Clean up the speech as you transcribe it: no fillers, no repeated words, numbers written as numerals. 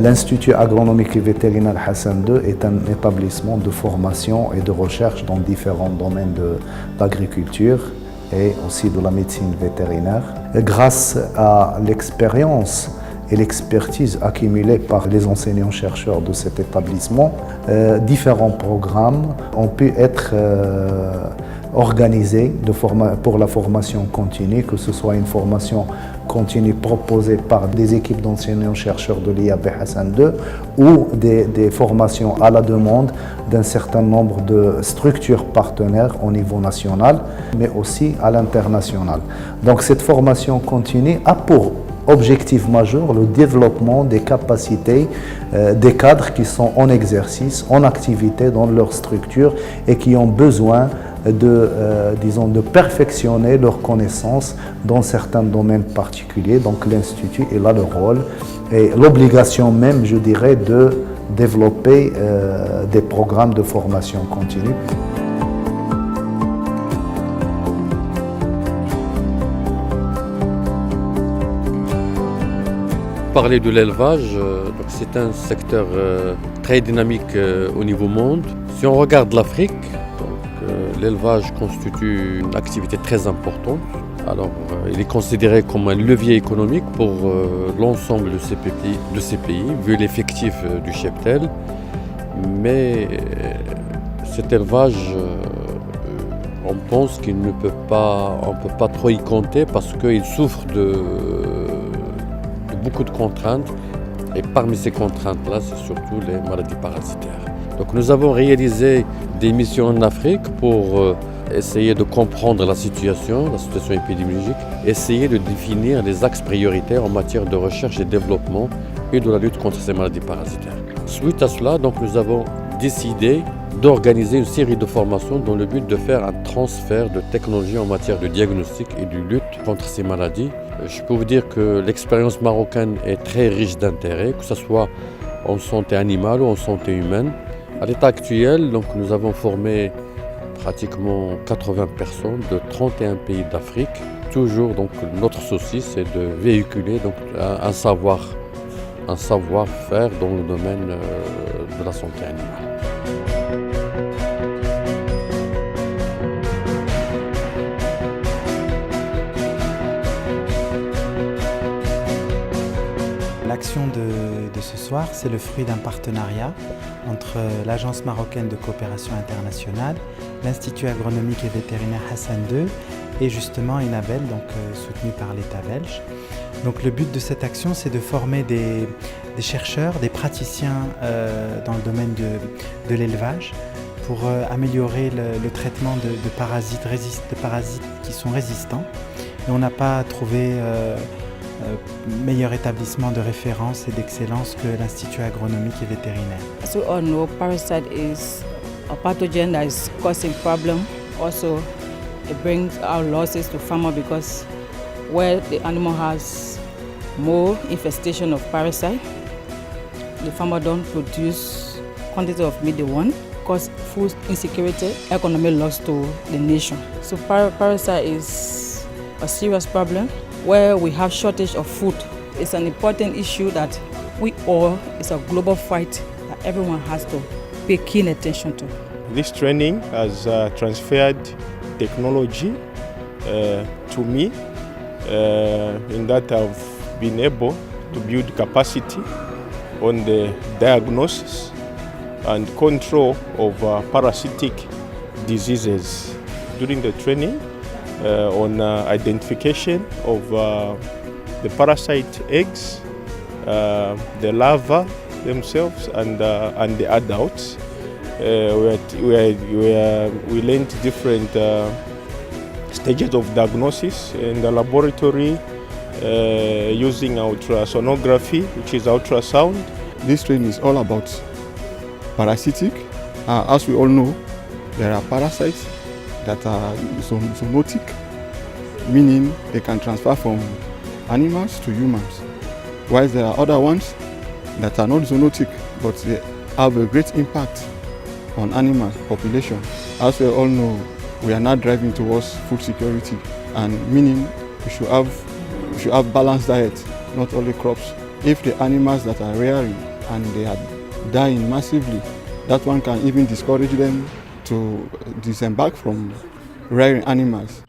L'Institut agronomique et vétérinaire Hassan II est un établissement de formation et de recherche dans différents domaines de l'agriculture et aussi de la médecine vétérinaire. Grâce à l'expérience et l'expertise accumulée par les enseignants-chercheurs de cet établissement, différents programmes ont pu être organisés pour la formation continue, que ce soit une formation continue proposée par des équipes d'enseignants-chercheurs de l'IAB Hassan II ou des formations à la demande d'un certain nombre de structures partenaires au niveau national, mais aussi à l'international. Donc cette formation continue a pour objectif majeur le développement des capacités des cadres qui sont en exercice, en activité dans leur structure et qui ont besoin de perfectionner leurs connaissances dans certains domaines particuliers. Donc l'Institut est là le rôle et l'obligation même, je dirais, de développer des programmes de formation continue. Parler de l'élevage, c'est un secteur très dynamique au niveau monde. Si on regarde l'Afrique, l'élevage constitue une activité très importante. Alors, il est considéré comme un levier économique pour l'ensemble de ces pays, vu l'effectif du cheptel. Mais cet élevage, on pense qu'on ne peut pas trop y compter parce qu'il souffre de beaucoup de contraintes. Et parmi ces contraintes-là, c'est surtout les maladies parasitaires. Donc nous avons réalisé des missions en Afrique pour essayer de comprendre la situation épidémiologique, essayer de définir les axes prioritaires en matière de recherche et développement et de la lutte contre ces maladies parasitaires. Suite à cela, donc, nous avons décidé d'organiser une série de formations dans le but de faire un transfert de technologies en matière de diagnostic et de lutte contre ces maladies. Je peux vous dire que l'expérience marocaine est très riche d'intérêt, que ce soit en santé animale ou en santé humaine. À l'état actuel, donc, nous avons formé pratiquement 80 personnes de 31 pays d'Afrique. Toujours, donc, notre souci, c'est de véhiculer donc, un savoir-faire dans le domaine de la santé animale. L'action de ce soir, c'est le fruit d'un partenariat entre l'Agence marocaine de coopération internationale, l'Institut agronomique et vétérinaire Hassan II et justement Inabel, donc soutenu par l'État belge. Donc le but de cette action, c'est de former des chercheurs, des praticiens dans le domaine de l'élevage pour améliorer le traitement de parasites qui sont résistants. Et on n'a pas trouvé meilleur établissement de référence et d'excellence que l'Institut agronomique et vétérinaire. As we all know, parasite is a pathogen that is causing problem. Also, it brings out losses to farmer because where the animal has more infestation of parasite, the farmer don't produce quantity of meat they want, cause food insecurity, economic loss to the nation. So parasite is a serious problem. Where we have shortage of food, it's an important issue that it's a global fight that everyone has to pay keen attention to. This training has transferred technology to me in that I've been able to build capacity on the diagnosis and control of parasitic diseases. During the training, on identification of the parasite eggs, the larvae themselves, and the adults. We learned different stages of diagnosis in the laboratory using ultrasonography, which is ultrasound. This training is all about parasitic. As we all know, there are parasites that are zoonotic, meaning they can transfer from animals to humans, while there are other ones that are not zoonotic, but they have a great impact on animal population. As we all know, we are now driving towards food security, and meaning we should have balanced diet, not only crops. If the animals that are rearing and they are dying massively. That one can even discourage them to disembark from rearing animals.